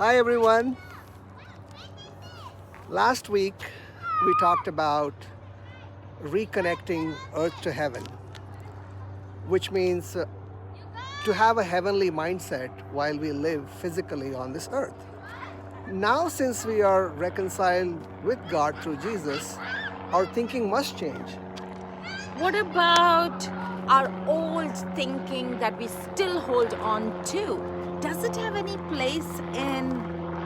Hi everyone. Last week we talked about reconnecting earth to heaven, which means to have a heavenly mindset while we live physically on this earth. Now, since we are reconciled with God through Jesus, our thinking must change. What about our old thinking that we still hold on to? Does it have any place in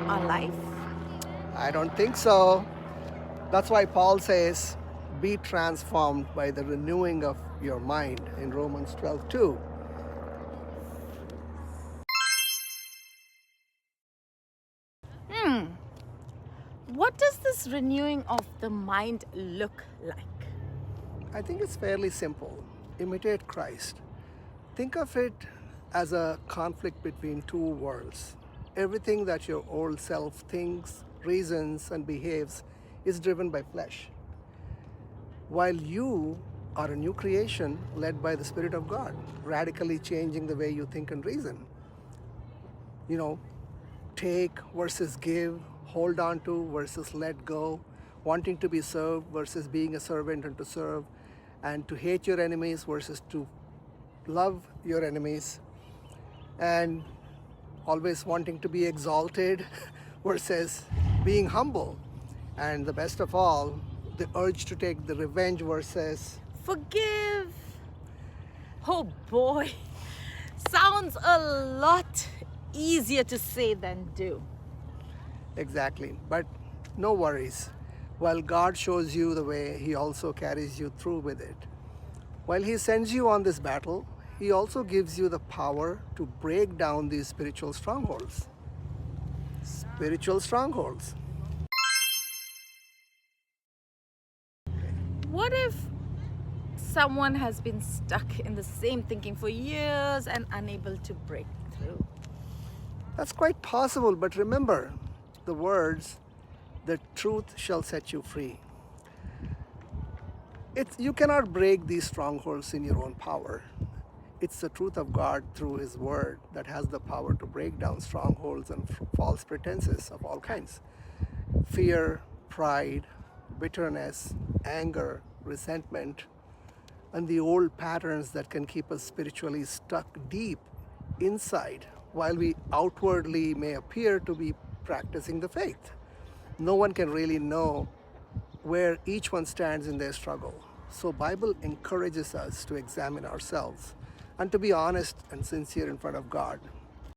our life? I don't think so. That's why Paul says, be transformed by the renewing of your mind in Romans 12:2. What does this renewing of the mind look like? I think it's fairly simple. Imitate Christ. Think of it as a conflict between two worlds. Everything that your old self thinks, reasons, and behaves is driven by flesh, while you are a new creation led by the Spirit of God, radically changing the way you think and reason. You know, take versus give, hold on to versus let go, wanting to be served versus being a servant and to serve, and to hate your enemies versus to love your enemies, and always wanting to be exalted versus being humble. And the best of all, the urge to take the revenge versus. Forgive. Oh boy, sounds a lot easier to say than do. Exactly. But no worries. While God shows you the way, He also carries you through with it. While He sends you on this battle, He also gives you the power to break down these spiritual strongholds. Spiritual strongholds. What if someone has been stuck in the same thinking for years and unable to break through? That's quite possible, but remember the words, the truth shall set you free. You cannot break these strongholds in your own power. It's the truth of God through His Word that has the power to break down strongholds and false pretenses of all kinds. Fear, pride, bitterness, anger, resentment, and the old patterns that can keep us spiritually stuck deep inside while we outwardly may appear to be practicing the faith. No one can really know where each one stands in their struggle. So Bible encourages us to examine ourselves and to be honest and sincere in front of God